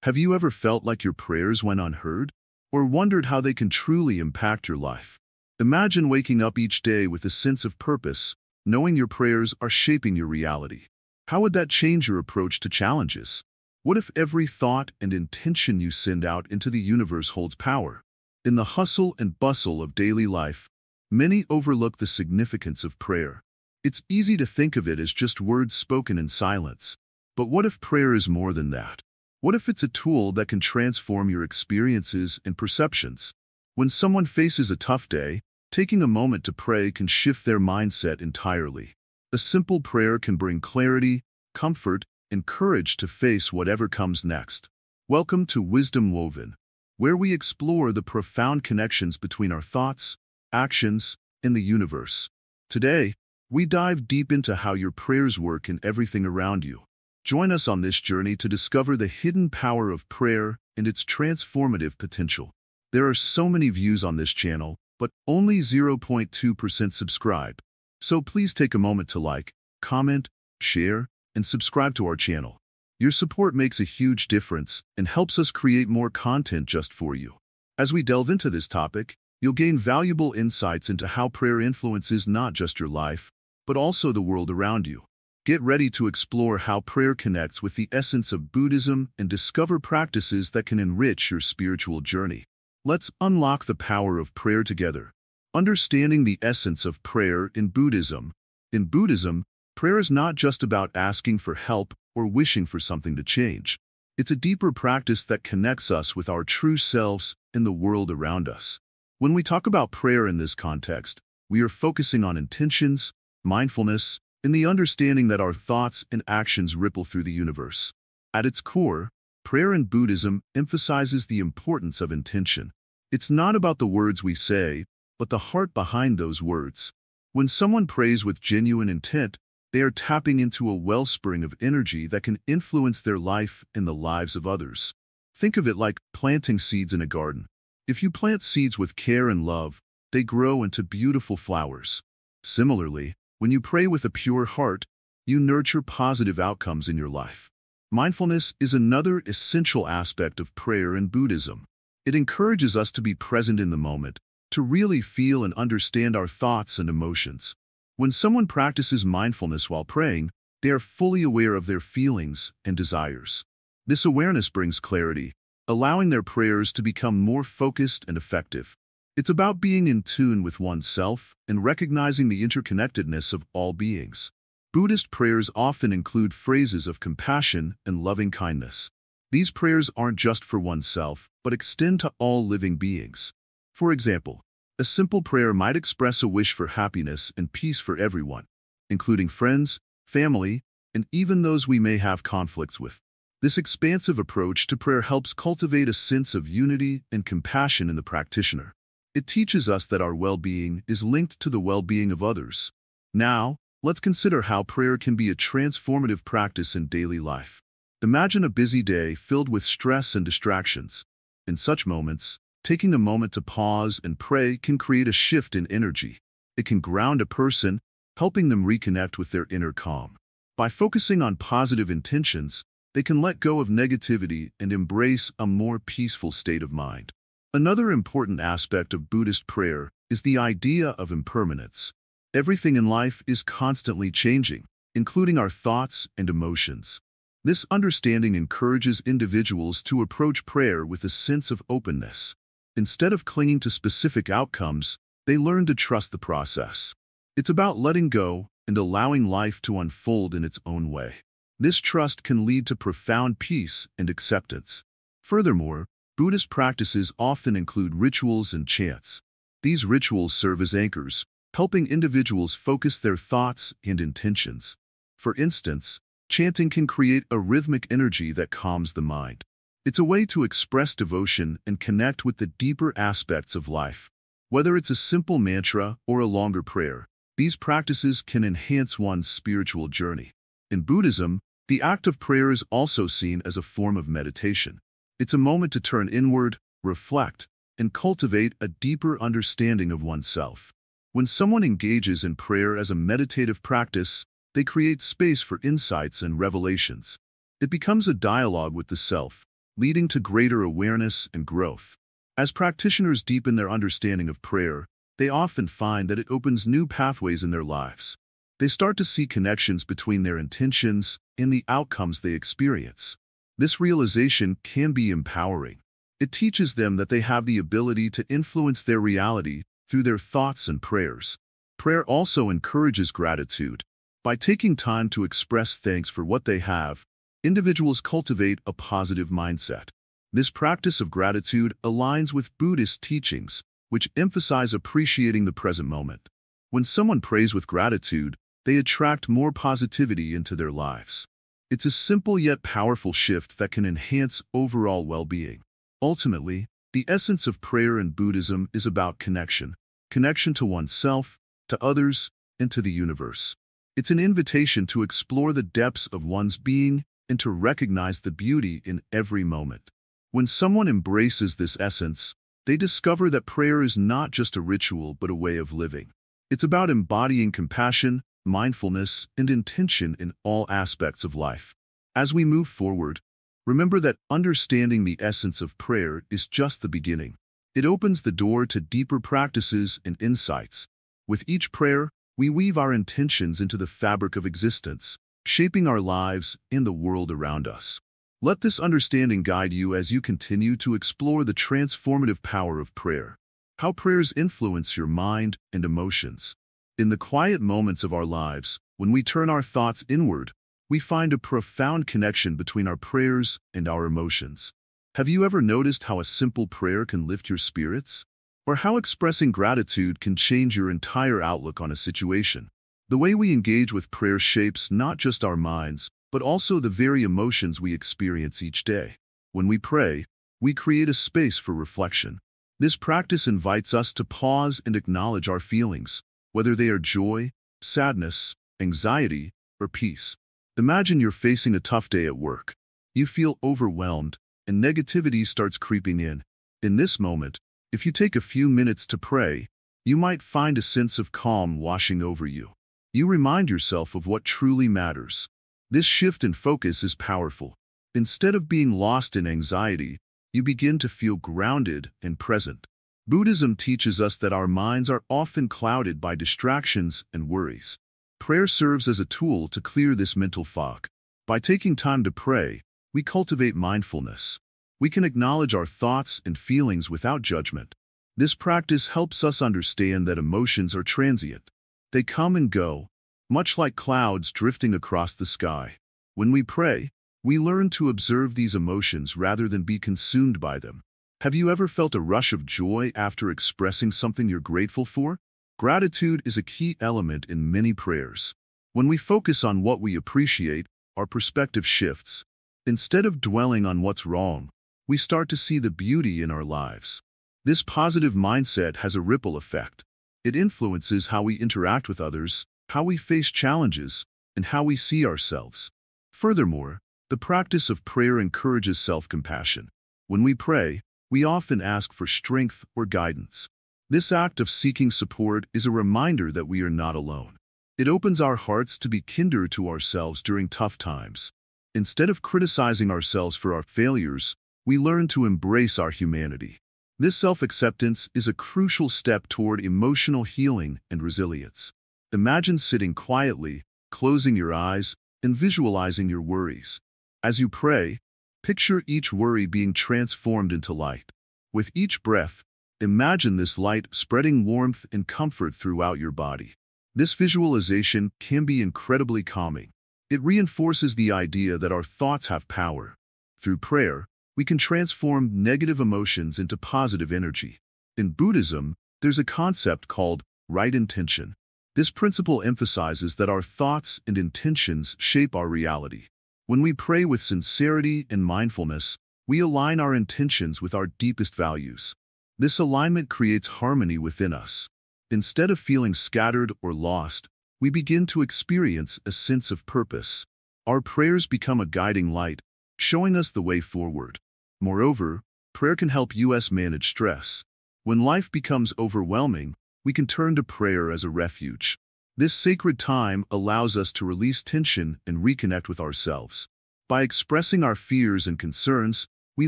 Have you ever felt like your prayers went unheard? Or wondered how they can truly impact your life? Imagine waking up each day with a sense of purpose, knowing your prayers are shaping your reality. How would that change your approach to challenges? What if every thought and intention you send out into the universe holds power? In the hustle and bustle of daily life, many overlook the significance of prayer. It's easy to think of it as just words spoken in silence. But what if prayer is more than that? What if it's a tool that can transform your experiences and perceptions? When someone faces a tough day, taking a moment to pray can shift their mindset entirely. A simple prayer can bring clarity, comfort, and courage to face whatever comes next. Welcome to Wisdom Woven, where we explore the profound connections between our thoughts, actions, and the universe. Today, we dive deep into how your prayers work in everything around you. Join us on this journey to discover the hidden power of prayer and its transformative potential. There are so many views on this channel, but only 0.2% subscribe. So please take a moment to like, comment, share, and subscribe to our channel. Your support makes a huge difference and helps us create more content just for you. As we delve into this topic, you'll gain valuable insights into how prayer influences not just your life, but also the world around you. Get ready to explore how prayer connects with the essence of Buddhism and discover practices that can enrich your spiritual journey. Let's unlock the power of prayer together. Understanding the essence of prayer in Buddhism. In Buddhism, prayer is not just about asking for help or wishing for something to change. It's a deeper practice that connects us with our true selves and the world around us. When we talk about prayer in this context, we are focusing on intentions, mindfulness, and the understanding that our thoughts and actions ripple through the universe. At its core, prayer in Buddhism emphasizes the importance of intention. It's not about the words we say, but the heart behind those words. When someone prays with genuine intent, they are tapping into a wellspring of energy that can influence their life and the lives of others. Think of it like planting seeds in a garden. If you plant seeds with care and love, they grow into beautiful flowers. Similarly, when you pray with a pure heart, you nurture positive outcomes in your life. Mindfulness is another essential aspect of prayer in Buddhism. It encourages us to be present in the moment, to really feel and understand our thoughts and emotions. When someone practices mindfulness while praying, they are fully aware of their feelings and desires. This awareness brings clarity, allowing their prayers to become more focused and effective. It's about being in tune with oneself and recognizing the interconnectedness of all beings. Buddhist prayers often include phrases of compassion and loving kindness. These prayers aren't just for oneself, but extend to all living beings. For example, a simple prayer might express a wish for happiness and peace for everyone, including friends, family, and even those we may have conflicts with. This expansive approach to prayer helps cultivate a sense of unity and compassion in the practitioner. It teaches us that our well-being is linked to the well-being of others. Now, let's consider how prayer can be a transformative practice in daily life. Imagine a busy day filled with stress and distractions. In such moments, taking a moment to pause and pray can create a shift in energy. It can ground a person, helping them reconnect with their inner calm. By focusing on positive intentions, they can let go of negativity and embrace a more peaceful state of mind. Another important aspect of Buddhist prayer is the idea of impermanence. Everything in life is constantly changing, including our thoughts and emotions. This understanding encourages individuals to approach prayer with a sense of openness. Instead of clinging to specific outcomes, they learn to trust the process. It's about letting go and allowing life to unfold in its own way. This trust can lead to profound peace and acceptance. Furthermore, Buddhist practices often include rituals and chants. These rituals serve as anchors, helping individuals focus their thoughts and intentions. For instance, chanting can create a rhythmic energy that calms the mind. It's a way to express devotion and connect with the deeper aspects of life. Whether it's a simple mantra or a longer prayer, these practices can enhance one's spiritual journey. In Buddhism, the act of prayer is also seen as a form of meditation. It's a moment to turn inward, reflect, and cultivate a deeper understanding of oneself. When someone engages in prayer as a meditative practice, they create space for insights and revelations. It becomes a dialogue with the self, leading to greater awareness and growth. As practitioners deepen their understanding of prayer, they often find that it opens new pathways in their lives. They start to see connections between their intentions and the outcomes they experience. This realization can be empowering. It teaches them that they have the ability to influence their reality through their thoughts and prayers. Prayer also encourages gratitude. By taking time to express thanks for what they have, individuals cultivate a positive mindset. This practice of gratitude aligns with Buddhist teachings, which emphasize appreciating the present moment. When someone prays with gratitude, they attract more positivity into their lives. It's a simple yet powerful shift that can enhance overall well-being. Ultimately, the essence of prayer in Buddhism is about connection. Connection to oneself, to others, and to the universe. It's an invitation to explore the depths of one's being and to recognize the beauty in every moment. When someone embraces this essence, they discover that prayer is not just a ritual but a way of living. It's about embodying compassion, mindfulness, and intention in all aspects of life. As we move forward, remember that understanding the essence of prayer is just the beginning. It opens the door to deeper practices and insights. With each prayer, we weave our intentions into the fabric of existence, shaping our lives and the world around us. Let this understanding guide you as you continue to explore the transformative power of prayer. How prayers influence your mind and emotions. In the quiet moments of our lives, when we turn our thoughts inward, we find a profound connection between our prayers and our emotions. Have you ever noticed how a simple prayer can lift your spirits? Or how expressing gratitude can change your entire outlook on a situation? The way we engage with prayer shapes not just our minds, but also the very emotions we experience each day. When we pray, we create a space for reflection. This practice invites us to pause and acknowledge our feelings, whether they are joy, sadness, anxiety, or peace. Imagine you're facing a tough day at work. You feel overwhelmed, and negativity starts creeping in. In this moment, if you take a few minutes to pray, you might find a sense of calm washing over you. You remind yourself of what truly matters. This shift in focus is powerful. Instead of being lost in anxiety, you begin to feel grounded and present. Buddhism teaches us that our minds are often clouded by distractions and worries. Prayer serves as a tool to clear this mental fog. By taking time to pray, we cultivate mindfulness. We can acknowledge our thoughts and feelings without judgment. This practice helps us understand that emotions are transient. They come and go, much like clouds drifting across the sky. When we pray, we learn to observe these emotions rather than be consumed by them. Have you ever felt a rush of joy after expressing something you're grateful for? Gratitude is a key element in many prayers. When we focus on what we appreciate, our perspective shifts. Instead of dwelling on what's wrong, we start to see the beauty in our lives. This positive mindset has a ripple effect. It influences how we interact with others, how we face challenges, and how we see ourselves. Furthermore, the practice of prayer encourages self-compassion. When we pray, we often ask for strength or guidance. This act of seeking support is a reminder that we are not alone. It opens our hearts to be kinder to ourselves during tough times. Instead of criticizing ourselves for our failures, we learn to embrace our humanity. This self-acceptance is a crucial step toward emotional healing and resilience. Imagine sitting quietly, closing your eyes, and visualizing your worries. As you pray, picture each worry being transformed into light. With each breath, imagine this light spreading warmth and comfort throughout your body. This visualization can be incredibly calming. It reinforces the idea that our thoughts have power. Through prayer, we can transform negative emotions into positive energy. In Buddhism, there's a concept called right intention. This principle emphasizes that our thoughts and intentions shape our reality. When we pray with sincerity and mindfulness, we align our intentions with our deepest values. This alignment creates harmony within us. Instead of feeling scattered or lost, we begin to experience a sense of purpose. Our prayers become a guiding light, showing us the way forward. Moreover, prayer can help us manage stress. When life becomes overwhelming, we can turn to prayer as a refuge. This sacred time allows us to release tension and reconnect with ourselves. By expressing our fears and concerns, we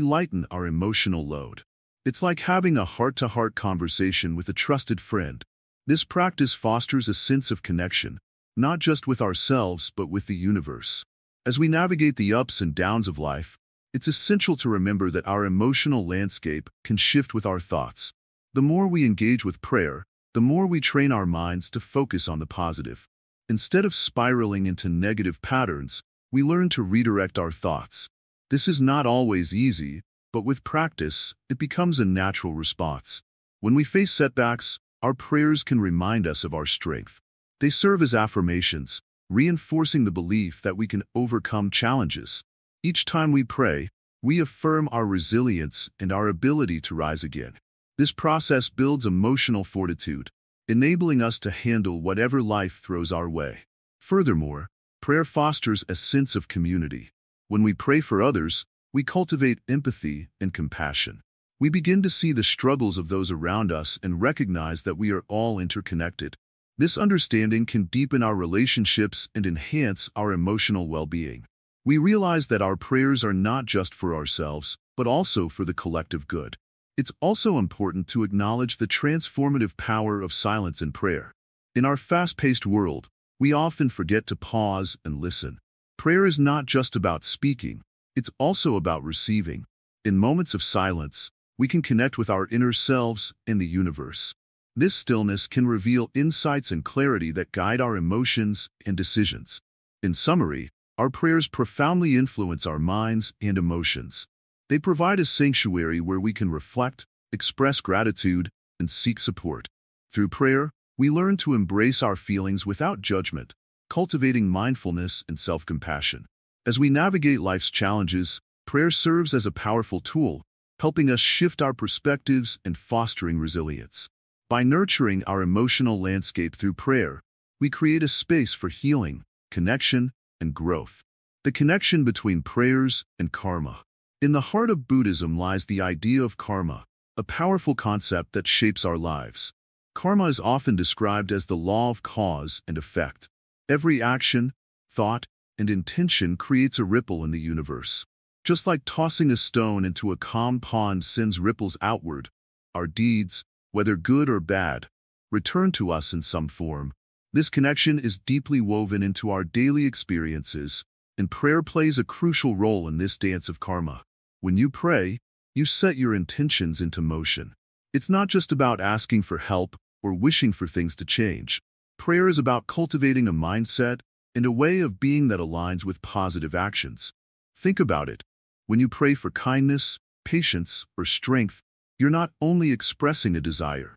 lighten our emotional load. It's like having a heart-to-heart conversation with a trusted friend. This practice fosters a sense of connection, not just with ourselves but with the universe. As we navigate the ups and downs of life, it's essential to remember that our emotional landscape can shift with our thoughts. The more we engage with prayer, the more we train our minds to focus on the positive. Instead of spiraling into negative patterns, we learn to redirect our thoughts. This is not always easy, but with practice, it becomes a natural response. When we face setbacks, our prayers can remind us of our strength. They serve as affirmations, reinforcing the belief that we can overcome challenges. Each time we pray, we affirm our resilience and our ability to rise again. This process builds emotional fortitude, enabling us to handle whatever life throws our way. Furthermore, prayer fosters a sense of community. When we pray for others, we cultivate empathy and compassion. We begin to see the struggles of those around us and recognize that we are all interconnected. This understanding can deepen our relationships and enhance our emotional well-being. We realize that our prayers are not just for ourselves, but also for the collective good. It's also important to acknowledge the transformative power of silence in prayer. In our fast-paced world, we often forget to pause and listen. Prayer is not just about speaking, it's also about receiving. In moments of silence, we can connect with our inner selves and the universe. This stillness can reveal insights and clarity that guide our emotions and decisions. In summary, our prayers profoundly influence our minds and emotions. They provide a sanctuary where we can reflect, express gratitude, and seek support. Through prayer, we learn to embrace our feelings without judgment, cultivating mindfulness and self-compassion. As we navigate life's challenges, prayer serves as a powerful tool, helping us shift our perspectives and fostering resilience. By nurturing our emotional landscape through prayer, we create a space for healing, connection, and growth. The connection between prayers and karma. In the heart of Buddhism lies the idea of karma, a powerful concept that shapes our lives. Karma is often described as the law of cause and effect. Every action, thought, and intention creates a ripple in the universe. Just like tossing a stone into a calm pond sends ripples outward, our deeds, whether good or bad, return to us in some form. This connection is deeply woven into our daily experiences, and prayer plays a crucial role in this dance of karma. When you pray, you set your intentions into motion. It's not just about asking for help or wishing for things to change. Prayer is about cultivating a mindset and a way of being that aligns with positive actions. Think about it. When you pray for kindness, patience, or strength, you're not only expressing a desire,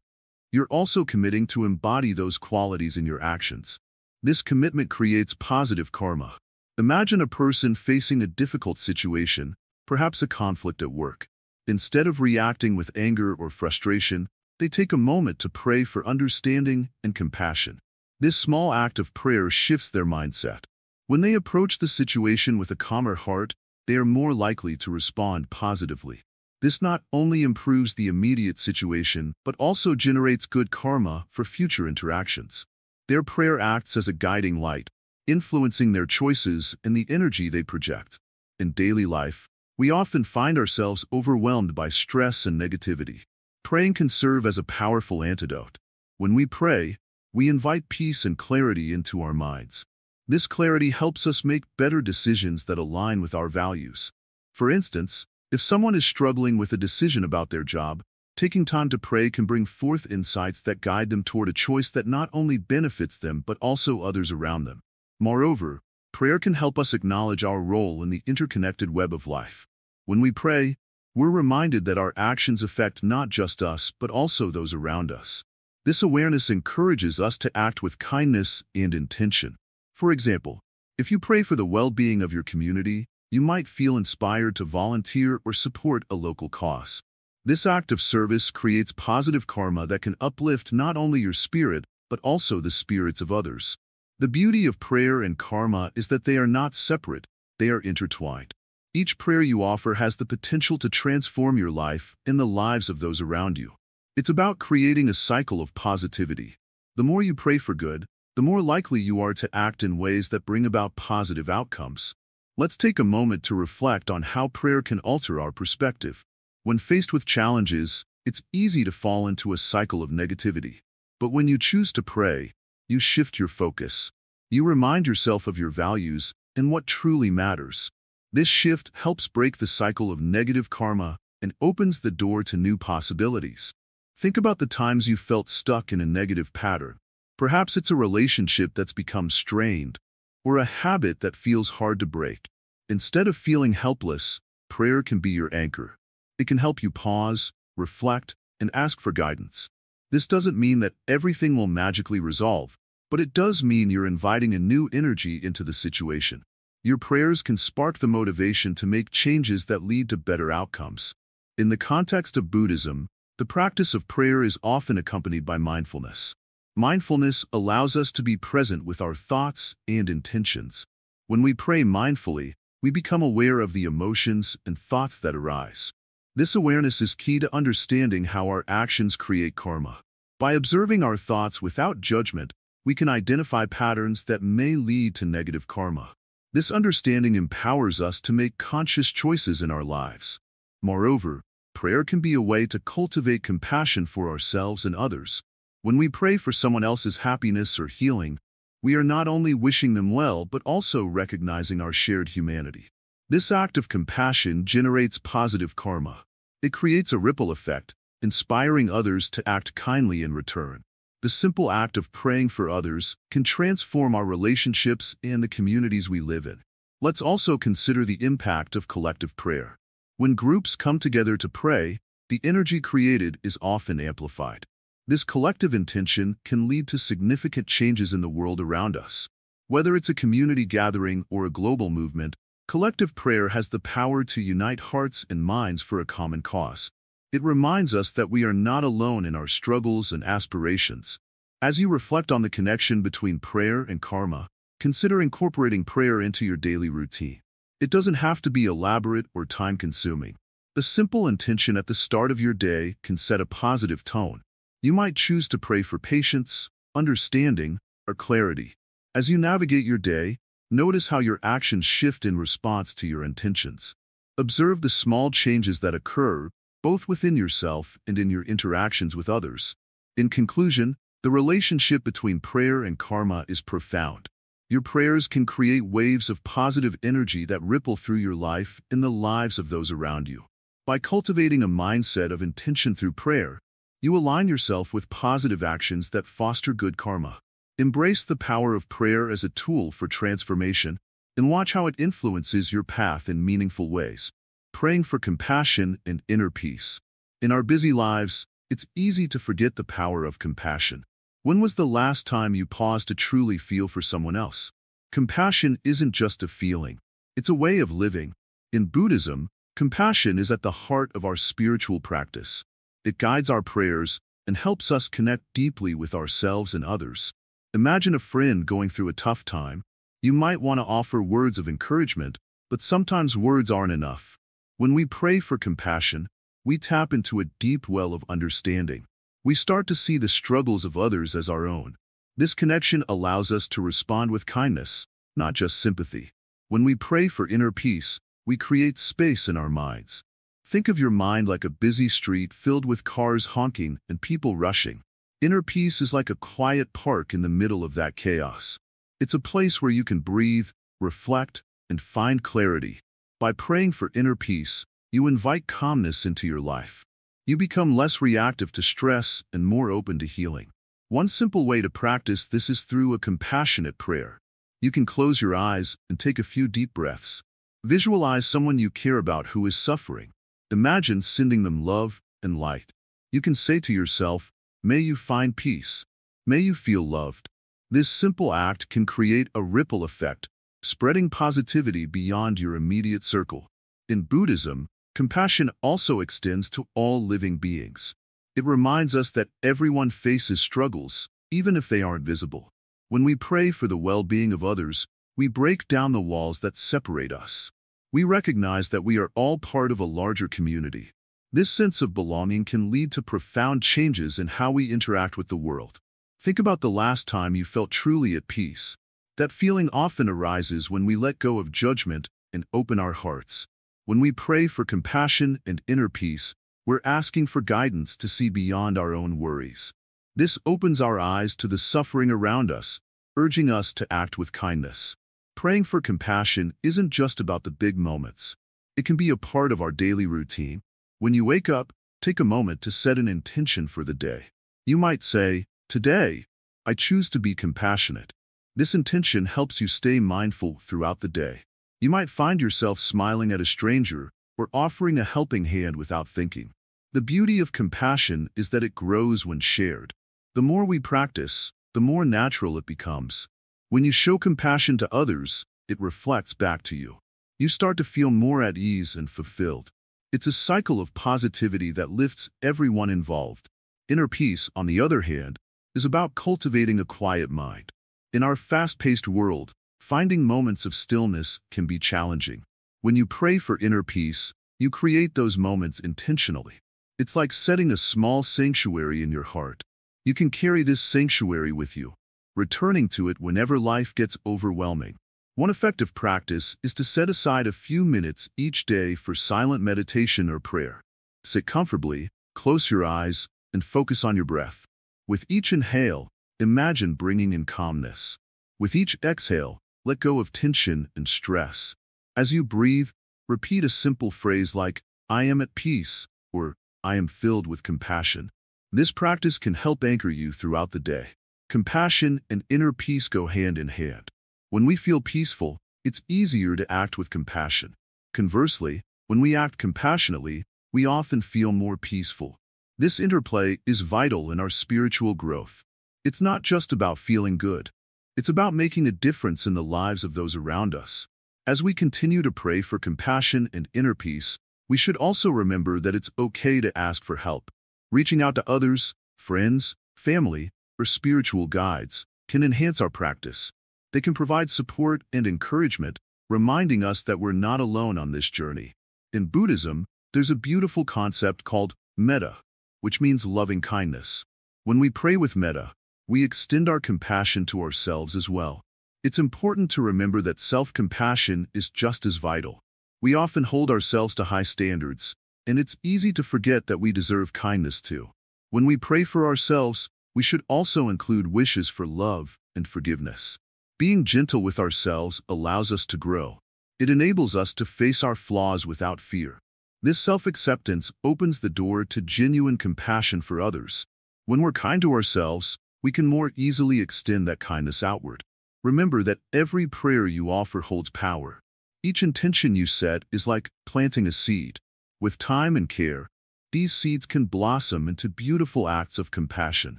you're also committing to embody those qualities in your actions. This commitment creates positive karma. Imagine a person facing a difficult situation, perhaps a conflict at work. Instead of reacting with anger or frustration, they take a moment to pray for understanding and compassion. This small act of prayer shifts their mindset. When they approach the situation with a calmer heart, they are more likely to respond positively. This not only improves the immediate situation, but also generates good karma for future interactions. Their prayer acts as a guiding light, influencing their choices and the energy they project. In daily life, we often find ourselves overwhelmed by stress and negativity. Praying can serve as a powerful antidote. When we pray, we invite peace and clarity into our minds. This clarity helps us make better decisions that align with our values. For instance, if someone is struggling with a decision about their job, taking time to pray can bring forth insights that guide them toward a choice that not only benefits them but also others around them. Moreover, prayer can help us acknowledge our role in the interconnected web of life. When we pray, we're reminded that our actions affect not just us but also those around us. This awareness encourages us to act with kindness and intention. For example, if you pray for the well-being of your community, you might feel inspired to volunteer or support a local cause. This act of service creates positive karma that can uplift not only your spirit, but also the spirits of others. The beauty of prayer and karma is that they are not separate, they are intertwined. Each prayer you offer has the potential to transform your life and the lives of those around you. It's about creating a cycle of positivity. The more you pray for good, the more likely you are to act in ways that bring about positive outcomes. Let's take a moment to reflect on how prayer can alter our perspective. When faced with challenges, it's easy to fall into a cycle of negativity. But when you choose to pray, you shift your focus. You remind yourself of your values and what truly matters. This shift helps break the cycle of negative karma and opens the door to new possibilities. Think about the times you felt stuck in a negative pattern. Perhaps it's a relationship that's become strained, or a habit that feels hard to break. Instead of feeling helpless, prayer can be your anchor. It can help you pause, reflect, and ask for guidance. This doesn't mean that everything will magically resolve, but it does mean you're inviting a new energy into the situation. Your prayers can spark the motivation to make changes that lead to better outcomes. In the context of Buddhism, the practice of prayer is often accompanied by mindfulness. Mindfulness allows us to be present with our thoughts and intentions. When we pray mindfully, we become aware of the emotions and thoughts that arise. This awareness is key to understanding how our actions create karma. By observing our thoughts without judgment, we can identify patterns that may lead to negative karma. This understanding empowers us to make conscious choices in our lives. Moreover, prayer can be a way to cultivate compassion for ourselves and others. When we pray for someone else's happiness or healing, we are not only wishing them well but also recognizing our shared humanity. This act of compassion generates positive karma. It creates a ripple effect, inspiring others to act kindly in return. The simple act of praying for others can transform our relationships and the communities we live in. Let's also consider the impact of collective prayer. When groups come together to pray, the energy created is often amplified. This collective intention can lead to significant changes in the world around us. Whether it's a community gathering or a global movement, collective prayer has the power to unite hearts and minds for a common cause. It reminds us that we are not alone in our struggles and aspirations. As you reflect on the connection between prayer and karma, consider incorporating prayer into your daily routine. It doesn't have to be elaborate or time-consuming. A simple intention at the start of your day can set a positive tone. You might choose to pray for patience, understanding, or clarity. As you navigate your day, notice how your actions shift in response to your intentions. Observe the small changes that occur, both within yourself and in your interactions with others. In conclusion, the relationship between prayer and karma is profound. Your prayers can create waves of positive energy that ripple through your life and the lives of those around you. By cultivating a mindset of intention through prayer, you align yourself with positive actions that foster good karma. Embrace the power of prayer as a tool for transformation and watch how it influences your path in meaningful ways. Praying for compassion and inner peace. In our busy lives, it's easy to forget the power of compassion. When was the last time you paused to truly feel for someone else? Compassion isn't just a feeling. It's a way of living. In Buddhism, compassion is at the heart of our spiritual practice. It guides our prayers and helps us connect deeply with ourselves and others. Imagine a friend going through a tough time. You might want to offer words of encouragement, but sometimes words aren't enough. When we pray for compassion, we tap into a deep well of understanding. We start to see the struggles of others as our own. This connection allows us to respond with kindness, not just sympathy. When we pray for inner peace, we create space in our minds. Think of your mind like a busy street filled with cars honking and people rushing. Inner peace is like a quiet park in the middle of that chaos. It's a place where you can breathe, reflect, and find clarity. By praying for inner peace, you invite calmness into your life. You become less reactive to stress and more open to healing. One simple way to practice this is through a compassionate prayer. You can close your eyes and take a few deep breaths. Visualize someone you care about who is suffering. Imagine sending them love and light. You can say to yourself, "May you find peace. May you feel loved." This simple act can create a ripple effect, spreading positivity beyond your immediate circle. In Buddhism, compassion also extends to all living beings. It reminds us that everyone faces struggles, even if they aren't visible. When we pray for the well-being of others, we break down the walls that separate us. We recognize that we are all part of a larger community. This sense of belonging can lead to profound changes in how we interact with the world. Think about the last time you felt truly at peace. That feeling often arises when we let go of judgment and open our hearts. When we pray for compassion and inner peace, we're asking for guidance to see beyond our own worries. This opens our eyes to the suffering around us, urging us to act with kindness. Praying for compassion isn't just about the big moments. It can be a part of our daily routine. When you wake up, take a moment to set an intention for the day. You might say, "Today, I choose to be compassionate." This intention helps you stay mindful throughout the day. You might find yourself smiling at a stranger or offering a helping hand without thinking. The beauty of compassion is that it grows when shared. The more we practice, the more natural it becomes. When you show compassion to others, it reflects back to you. You start to feel more at ease and fulfilled. It's a cycle of positivity that lifts everyone involved. Inner peace, on the other hand, is about cultivating a quiet mind. In our fast-paced world, finding moments of stillness can be challenging. When you pray for inner peace, you create those moments intentionally. It's like setting a small sanctuary in your heart. You can carry this sanctuary with you, returning to it whenever life gets overwhelming. One effective practice is to set aside a few minutes each day for silent meditation or prayer. Sit comfortably, close your eyes, and focus on your breath. With each inhale, imagine bringing in calmness. With each exhale, let go of tension and stress. As you breathe, repeat a simple phrase like, "I am at peace," or "I am filled with compassion." This practice can help anchor you throughout the day. Compassion and inner peace go hand in hand. When we feel peaceful, it's easier to act with compassion. Conversely, when we act compassionately, we often feel more peaceful. This interplay is vital in our spiritual growth. It's not just about feeling good. It's about making a difference in the lives of those around us. As we continue to pray for compassion and inner peace, we should also remember that it's okay to ask for help. Reaching out to others, friends, family, or spiritual guides can enhance our practice. They can provide support and encouragement, reminding us that we're not alone on this journey. In Buddhism, there's a beautiful concept called metta, which means loving kindness. When we pray with metta, we extend our compassion to ourselves as well. It's important to remember that self-compassion is just as vital. We often hold ourselves to high standards, and it's easy to forget that we deserve kindness too. When we pray for ourselves, we should also include wishes for love and forgiveness. Being gentle with ourselves allows us to grow. It enables us to face our flaws without fear. This self-acceptance opens the door to genuine compassion for others. When we're kind to ourselves, we can more easily extend that kindness outward. Remember that every prayer you offer holds power. Each intention you set is like planting a seed. With time and care, these seeds can blossom into beautiful acts of compassion.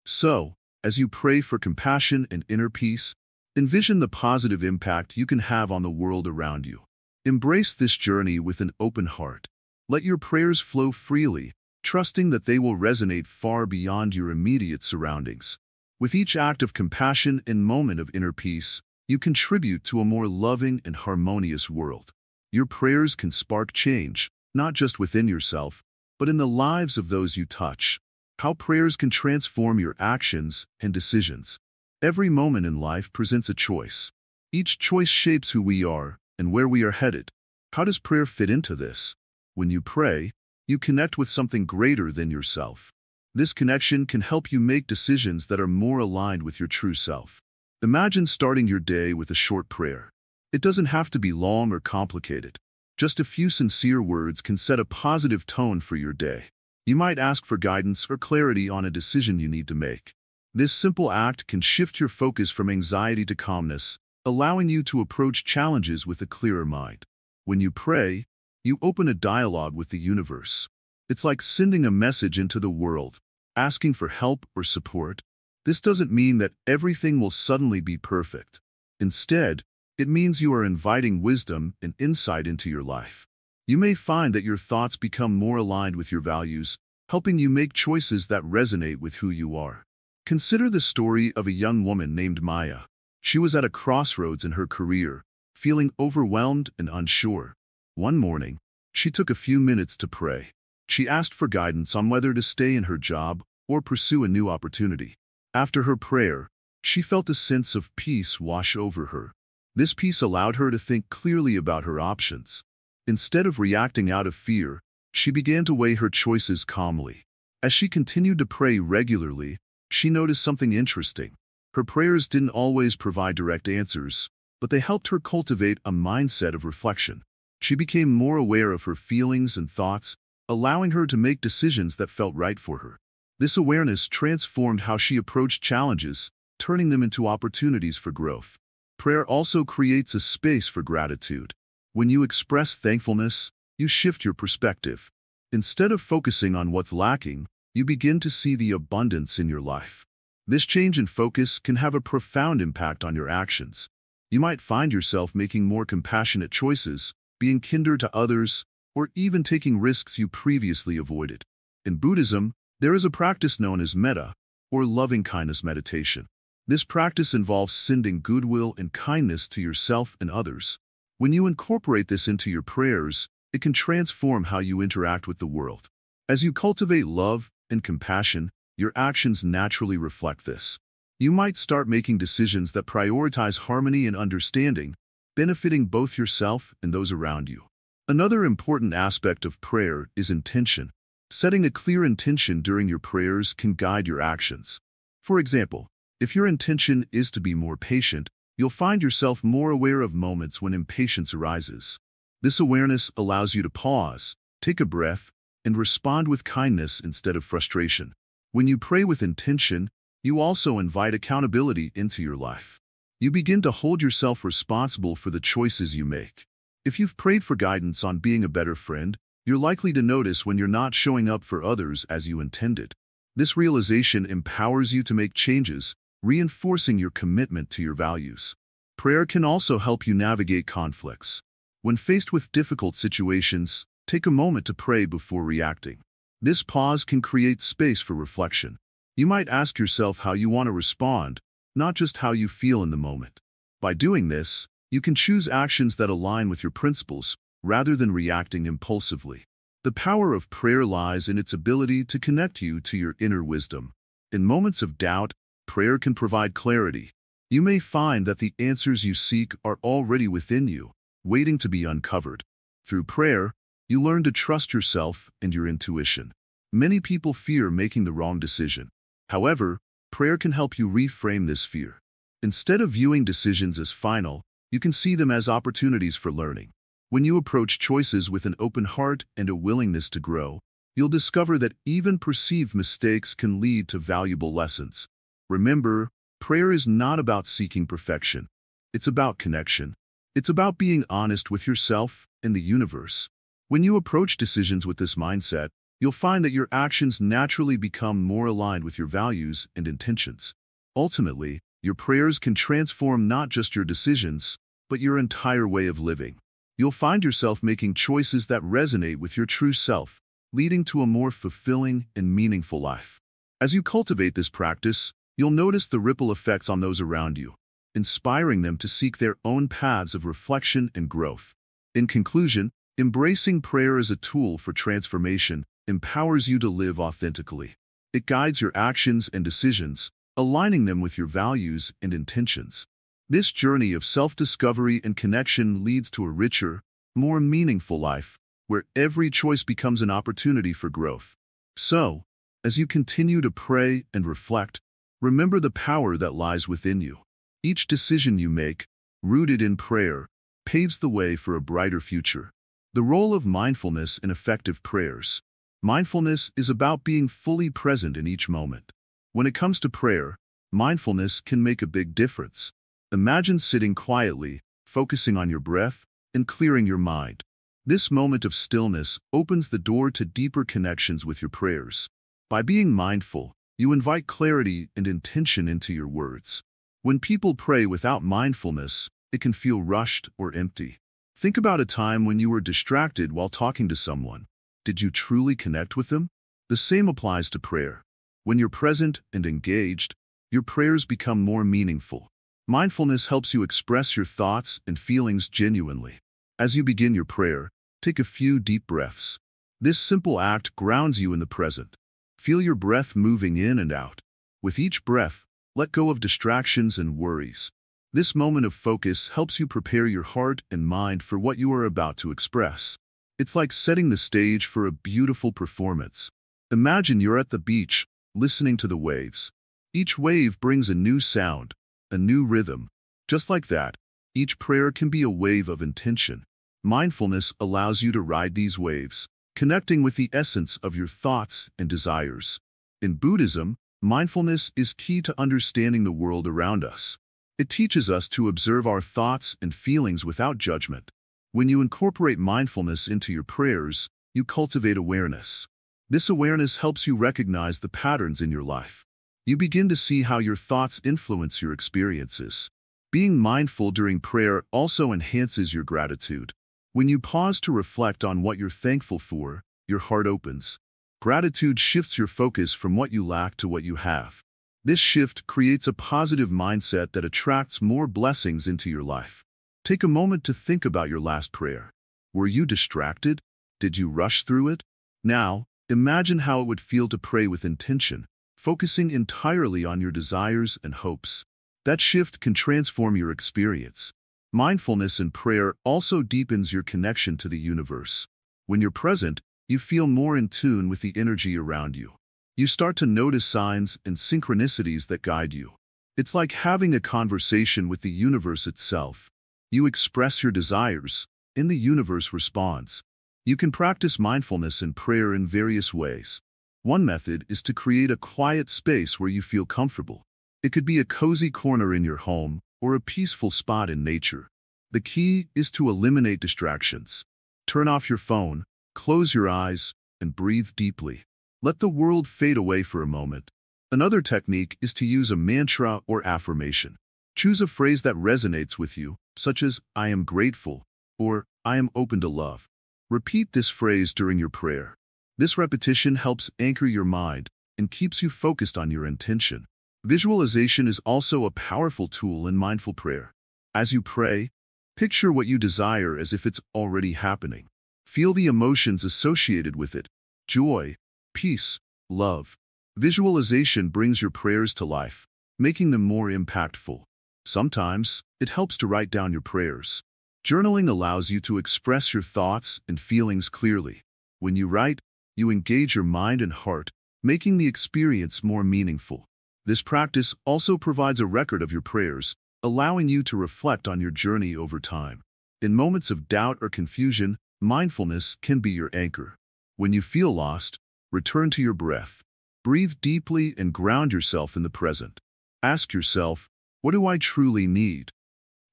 So, as you pray for compassion and inner peace, envision the positive impact you can have on the world around you. Embrace this journey with an open heart. Let your prayers flow freely, trusting that they will resonate far beyond your immediate surroundings. With each act of compassion and moment of inner peace, you contribute to a more loving and harmonious world. Your prayers can spark change, not just within yourself, but in the lives of those you touch. How prayers can transform your actions and decisions. Every moment in life presents a choice. Each choice shapes who we are and where we are headed. How does prayer fit into this? When you pray, you connect with something greater than yourself. This connection can help you make decisions that are more aligned with your true self. Imagine starting your day with a short prayer. It doesn't have to be long or complicated. Just a few sincere words can set a positive tone for your day. You might ask for guidance or clarity on a decision you need to make. This simple act can shift your focus from anxiety to calmness, allowing you to approach challenges with a clearer mind. When you pray, you open a dialogue with the universe. It's like sending a message into the world, asking for help or support. This doesn't mean that everything will suddenly be perfect. Instead, it means you are inviting wisdom and insight into your life. You may find that your thoughts become more aligned with your values, helping you make choices that resonate with who you are. Consider the story of a young woman named Maya. She was at a crossroads in her career, feeling overwhelmed and unsure. One morning, she took a few minutes to pray. She asked for guidance on whether to stay in her job or pursue a new opportunity. After her prayer, she felt a sense of peace wash over her. This peace allowed her to think clearly about her options. Instead of reacting out of fear, she began to weigh her choices calmly. As she continued to pray regularly, she noticed something interesting. Her prayers didn't always provide direct answers, but they helped her cultivate a mindset of reflection. She became more aware of her feelings and thoughts, allowing her to make decisions that felt right for her. This awareness transformed how she approached challenges, turning them into opportunities for growth. Prayer also creates a space for gratitude. When you express thankfulness, you shift your perspective. Instead of focusing on what's lacking, you begin to see the abundance in your life. This change in focus can have a profound impact on your actions. You might find yourself making more compassionate choices, being kinder to others, or even taking risks you previously avoided. In Buddhism, there is a practice known as metta, or loving-kindness meditation. This practice involves sending goodwill and kindness to yourself and others. When you incorporate this into your prayers, it can transform how you interact with the world. As you cultivate love and compassion, your actions naturally reflect this. You might start making decisions that prioritize harmony and understanding, benefiting both yourself and those around you. Another important aspect of prayer is intention. Setting a clear intention during your prayers can guide your actions. For example, if your intention is to be more patient, you'll find yourself more aware of moments when impatience arises. This awareness allows you to pause, take a breath, and respond with kindness instead of frustration. When you pray with intention, you also invite accountability into your life. You begin to hold yourself responsible for the choices you make. If you've prayed for guidance on being a better friend, you're likely to notice when you're not showing up for others as you intended. This realization empowers you to make changes, reinforcing your commitment to your values. Prayer can also help you navigate conflicts. When faced with difficult situations, take a moment to pray before reacting. This pause can create space for reflection. You might ask yourself how you want to respond, not just how you feel in the moment. By doing this, you can choose actions that align with your principles, rather than reacting impulsively. The power of prayer lies in its ability to connect you to your inner wisdom. In moments of doubt, prayer can provide clarity. You may find that the answers you seek are already within you, waiting to be uncovered. Through prayer, you learn to trust yourself and your intuition. Many people fear making the wrong decision. However, prayer can help you reframe this fear. Instead of viewing decisions as final, you can see them as opportunities for learning. When you approach choices with an open heart and a willingness to grow, you'll discover that even perceived mistakes can lead to valuable lessons. Remember, prayer is not about seeking perfection. It's about connection. It's about being honest with yourself and the universe. When you approach decisions with this mindset, you'll find that your actions naturally become more aligned with your values and intentions. Ultimately, your prayers can transform not just your decisions, but your entire way of living. You'll find yourself making choices that resonate with your true self, leading to a more fulfilling and meaningful life. As you cultivate this practice, you'll notice the ripple effects on those around you, inspiring them to seek their own paths of reflection and growth. In conclusion, embracing prayer as a tool for transformation empowers you to live authentically. It guides your actions and decisions, aligning them with your values and intentions. This journey of self-discovery and connection leads to a richer, more meaningful life, where every choice becomes an opportunity for growth. So, as you continue to pray and reflect, remember the power that lies within you. Each decision you make, rooted in prayer, paves the way for a brighter future. The role of mindfulness in effective prayers. Mindfulness is about being fully present in each moment. When it comes to prayer, mindfulness can make a big difference. Imagine sitting quietly, focusing on your breath, and clearing your mind. This moment of stillness opens the door to deeper connections with your prayers. By being mindful, you invite clarity and intention into your words. When people pray without mindfulness, it can feel rushed or empty. Think about a time when you were distracted while talking to someone. Did you truly connect with them? The same applies to prayer. When you're present and engaged, your prayers become more meaningful. Mindfulness helps you express your thoughts and feelings genuinely. As you begin your prayer, take a few deep breaths. This simple act grounds you in the present. Feel your breath moving in and out. With each breath, let go of distractions and worries. This moment of focus helps you prepare your heart and mind for what you are about to express. It's like setting the stage for a beautiful performance. Imagine you're at the beach, listening to the waves. Each wave brings a new sound, a new rhythm. Just like that, each prayer can be a wave of intention. Mindfulness allows you to ride these waves, connecting with the essence of your thoughts and desires. In Buddhism, mindfulness is key to understanding the world around us. It teaches us to observe our thoughts and feelings without judgment. When you incorporate mindfulness into your prayers, you cultivate awareness. This awareness helps you recognize the patterns in your life. You begin to see how your thoughts influence your experiences. Being mindful during prayer also enhances your gratitude. When you pause to reflect on what you're thankful for, your heart opens. Gratitude shifts your focus from what you lack to what you have. This shift creates a positive mindset that attracts more blessings into your life. Take a moment to think about your last prayer. Were you distracted? Did you rush through it? Now, imagine how it would feel to pray with intention, focusing entirely on your desires and hopes. That shift can transform your experience. Mindfulness in prayer also deepens your connection to the universe. When you're present, you feel more in tune with the energy around you. You start to notice signs and synchronicities that guide you. It's like having a conversation with the universe itself. You express your desires, and the universe responds. You can practice mindfulness in prayer in various ways. One method is to create a quiet space where you feel comfortable. It could be a cozy corner in your home or a peaceful spot in nature. The key is to eliminate distractions. Turn off your phone, close your eyes, and breathe deeply. Let the world fade away for a moment. Another technique is to use a mantra or affirmation. Choose a phrase that resonates with you, such as, "I am grateful," or "I am open to love." Repeat this phrase during your prayer. This repetition helps anchor your mind and keeps you focused on your intention. Visualization is also a powerful tool in mindful prayer. As you pray, picture what you desire as if it's already happening. Feel the emotions associated with it: joy, peace, love. Visualization brings your prayers to life, making them more impactful. Sometimes, it helps to write down your prayers. Journaling allows you to express your thoughts and feelings clearly. When you write, you engage your mind and heart, making the experience more meaningful. This practice also provides a record of your prayers, allowing you to reflect on your journey over time. In moments of doubt or confusion, mindfulness can be your anchor. When you feel lost, return to your breath. Breathe deeply and ground yourself in the present. Ask yourself, what do I truly need?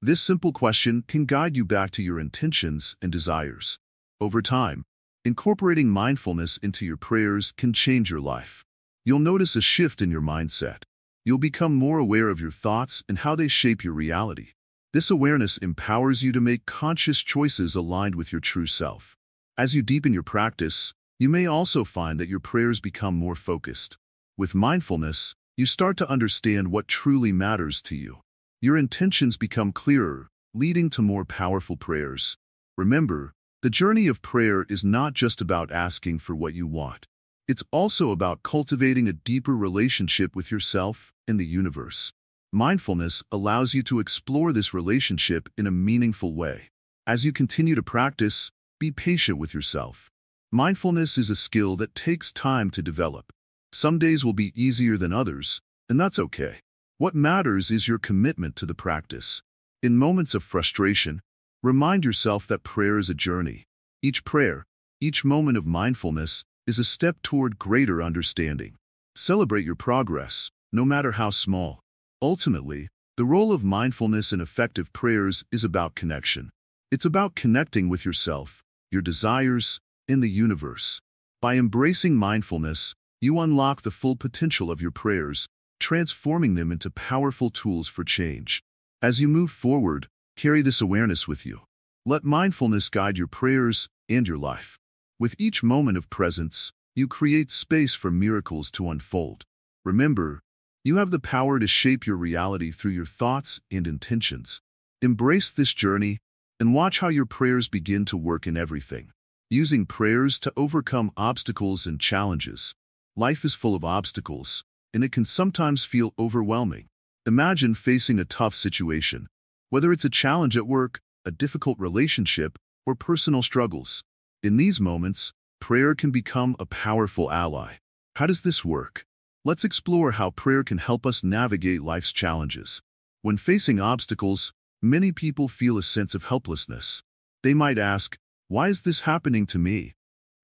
This simple question can guide you back to your intentions and desires. Over time, incorporating mindfulness into your prayers can change your life. You'll notice a shift in your mindset. You'll become more aware of your thoughts and how they shape your reality. This awareness empowers you to make conscious choices aligned with your true self. As you deepen your practice, you may also find that your prayers become more focused. With mindfulness, you start to understand what truly matters to you. Your intentions become clearer, leading to more powerful prayers. Remember, the journey of prayer is not just about asking for what you want. It's also about cultivating a deeper relationship with yourself and the universe. Mindfulness allows you to explore this relationship in a meaningful way. As you continue to practice, be patient with yourself. Mindfulness is a skill that takes time to develop. Some days will be easier than others, and that's okay. What matters is your commitment to the practice. In moments of frustration, remind yourself that prayer is a journey. Each prayer, each moment of mindfulness, is a step toward greater understanding. Celebrate your progress, no matter how small. Ultimately, the role of mindfulness in effective prayers is about connection. It's about connecting with yourself, your desires, and the universe. By embracing mindfulness, you unlock the full potential of your prayers, transforming them into powerful tools for change. As you move forward, carry this awareness with you. Let mindfulness guide your prayers and your life. With each moment of presence, you create space for miracles to unfold. Remember, you have the power to shape your reality through your thoughts and intentions. Embrace this journey and watch how your prayers begin to work in everything. Using prayers to overcome obstacles and challenges. Life is full of obstacles, and it can sometimes feel overwhelming. Imagine facing a tough situation, whether it's a challenge at work, a difficult relationship, or personal struggles. In these moments, prayer can become a powerful ally. How does this work? Let's explore how prayer can help us navigate life's challenges. When facing obstacles, many people feel a sense of helplessness. They might ask, "Why is this happening to me?"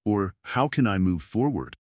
Or, "How can I move forward?"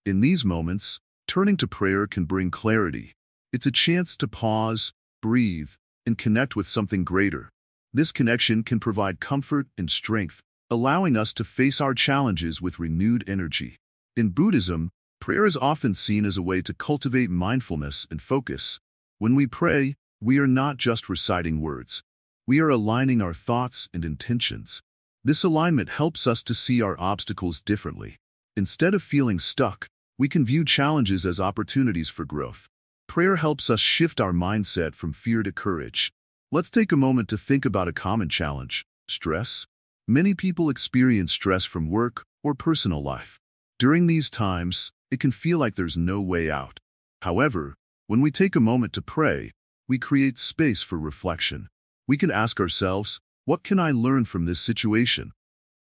In these moments, turning to prayer can bring clarity. It's a chance to pause, breathe, and connect with something greater. This connection can provide comfort and strength, allowing us to face our challenges with renewed energy. In Buddhism, prayer is often seen as a way to cultivate mindfulness and focus. When we pray, we are not just reciting words. We are aligning our thoughts and intentions. This alignment helps us to see our obstacles differently. Instead of feeling stuck, we can view challenges as opportunities for growth. Prayer helps us shift our mindset from fear to courage. Let's take a moment to think about a common challenge: stress. Many people experience stress from work or personal life. During these times, it can feel like there's no way out. However, when we take a moment to pray, we create space for reflection. We can ask ourselves, "What can I learn from this situation?"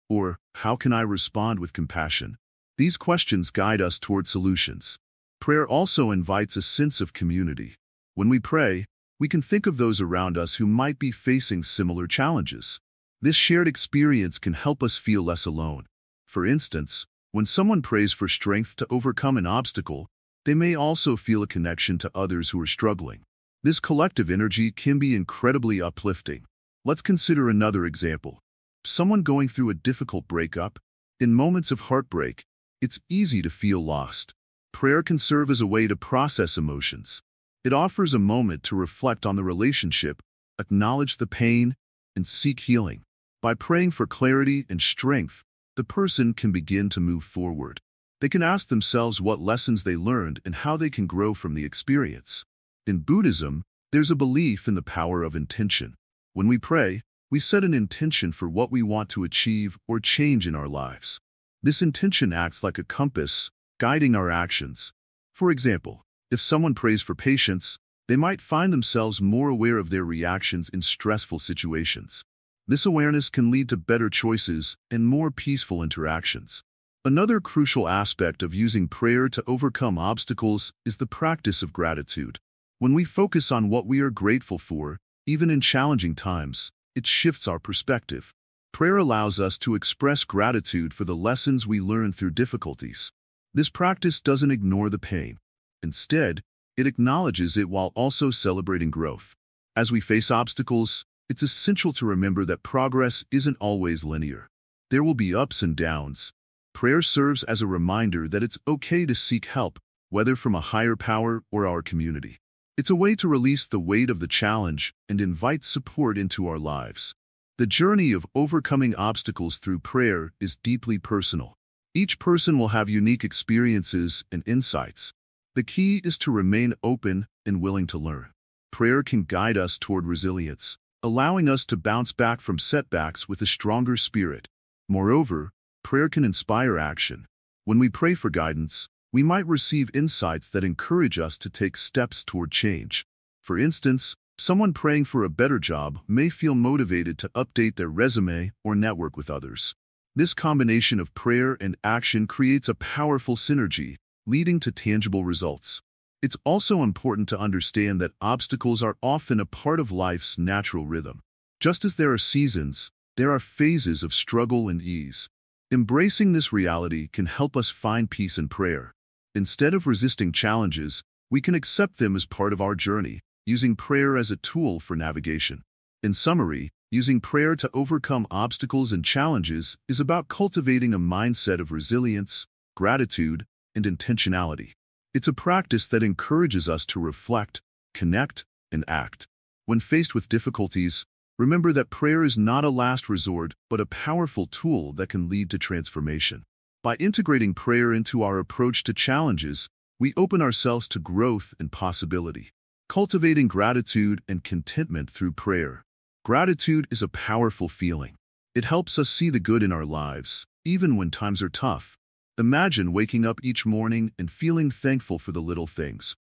Or, "How can I respond with compassion?" These questions guide us toward solutions. Prayer also invites a sense of community. When we pray, we can think of those around us who might be facing similar challenges. This shared experience can help us feel less alone. For instance, when someone prays for strength to overcome an obstacle, they may also feel a connection to others who are struggling. This collective energy can be incredibly uplifting. Let's consider another example. Someone going through a difficult breakup. In moments of heartbreak, it's easy to feel lost. Prayer can serve as a way to process emotions. It offers a moment to reflect on the relationship, acknowledge the pain, and seek healing. By praying for clarity and strength, the person can begin to move forward. They can ask themselves what lessons they learned and how they can grow from the experience. In Buddhism, there's a belief in the power of intention. When we pray, we set an intention for what we want to achieve or change in our lives. This intention acts like a compass, guiding our actions. For example, if someone prays for patience, they might find themselves more aware of their reactions in stressful situations. This awareness can lead to better choices and more peaceful interactions. Another crucial aspect of using prayer to overcome obstacles is the practice of gratitude. When we focus on what we are grateful for, even in challenging times, it shifts our perspective. Prayer allows us to express gratitude for the lessons we learn through difficulties. This practice doesn't ignore the pain. Instead, it acknowledges it while also celebrating growth. As we face obstacles, it's essential to remember that progress isn't always linear. There will be ups and downs. Prayer serves as a reminder that it's okay to seek help, whether from a higher power or our community. It's a way to release the weight of the challenge and invite support into our lives. The journey of overcoming obstacles through prayer is deeply personal. Each person will have unique experiences and insights. The key is to remain open and willing to learn. Prayer can guide us toward resilience, allowing us to bounce back from setbacks with a stronger spirit. Moreover, prayer can inspire action. When we pray for guidance, we might receive insights that encourage us to take steps toward change. For instance, someone praying for a better job may feel motivated to update their resume or network with others. This combination of prayer and action creates a powerful synergy, leading to tangible results. It's also important to understand that obstacles are often a part of life's natural rhythm. Just as there are seasons, there are phases of struggle and ease. Embracing this reality can help us find peace in prayer. Instead of resisting challenges, we can accept them as part of our journey, using prayer as a tool for navigation. In summary, using prayer to overcome obstacles and challenges is about cultivating a mindset of resilience, gratitude, and intentionality. It's a practice that encourages us to reflect, connect, and act. When faced with difficulties, remember that prayer is not a last resort, but a powerful tool that can lead to transformation. By integrating prayer into our approach to challenges, we open ourselves to growth and possibility. Cultivating gratitude and contentment through prayer. Gratitude is a powerful feeling. It helps us see the good in our lives, even when times are tough. Imagine waking up each morning and feeling thankful for the little things.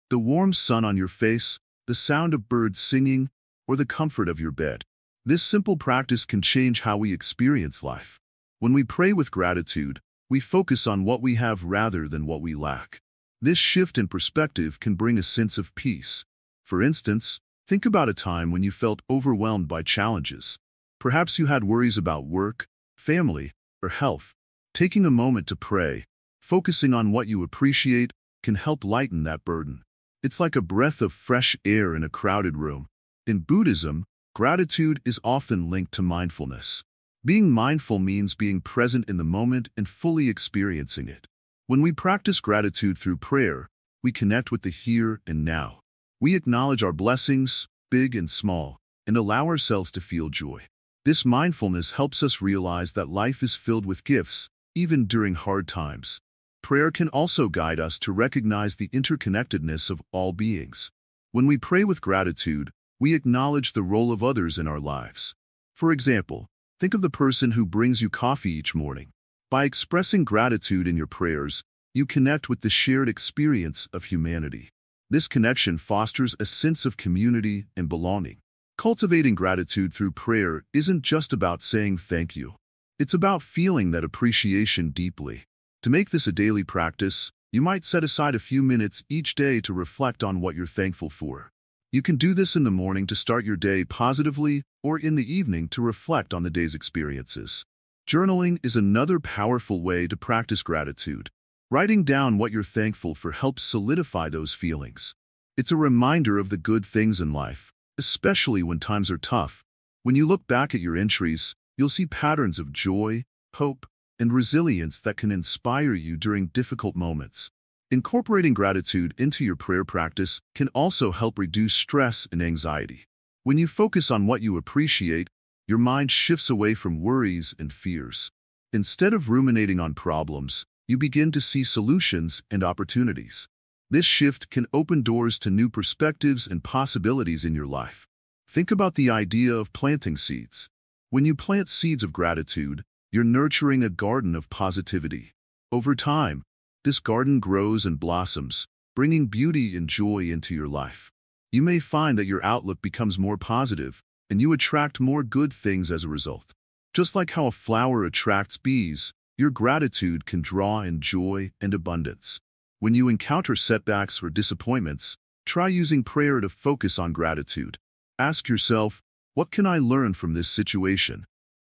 The warm sun on your face, the sound of birds singing, or the comfort of your bed. This simple practice can change how we experience life. When we pray with gratitude, we focus on what we have rather than what we lack. This shift in perspective can bring a sense of peace. For instance, think about a time when you felt overwhelmed by challenges. Perhaps you had worries about work, family, or health. Taking a moment to pray, focusing on what you appreciate, can help lighten that burden. It's like a breath of fresh air in a crowded room. In Buddhism, gratitude is often linked to mindfulness. Being mindful means being present in the moment and fully experiencing it. When we practice gratitude through prayer, we connect with the here and now. We acknowledge our blessings, big and small, and allow ourselves to feel joy. This mindfulness helps us realize that life is filled with gifts, even during hard times. Prayer can also guide us to recognize the interconnectedness of all beings. When we pray with gratitude, we acknowledge the role of others in our lives. For example, think of the person who brings you coffee each morning. By expressing gratitude in your prayers, you connect with the shared experience of humanity. This connection fosters a sense of community and belonging. Cultivating gratitude through prayer isn't just about saying thank you. It's about feeling that appreciation deeply. To make this a daily practice, you might set aside a few minutes each day to reflect on what you're thankful for. You can do this in the morning to start your day positively, or in the evening to reflect on the day's experiences. Journaling is another powerful way to practice gratitude. Writing down what you're thankful for helps solidify those feelings. It's a reminder of the good things in life, especially when times are tough. When you look back at your entries, you'll see patterns of joy, hope, and resilience that can inspire you during difficult moments. Incorporating gratitude into your prayer practice can also help reduce stress and anxiety. When you focus on what you appreciate, your mind shifts away from worries and fears. Instead of ruminating on problems, you begin to see solutions and opportunities. This shift can open doors to new perspectives and possibilities in your life. Think about the idea of planting seeds. When you plant seeds of gratitude, you're nurturing a garden of positivity. Over time, this garden grows and blossoms, bringing beauty and joy into your life. You may find that your outlook becomes more positive, and you attract more good things as a result. Just like how a flower attracts bees, your gratitude can draw in joy and abundance. When you encounter setbacks or disappointments, try using prayer to focus on gratitude. Ask yourself, what can I learn from this situation?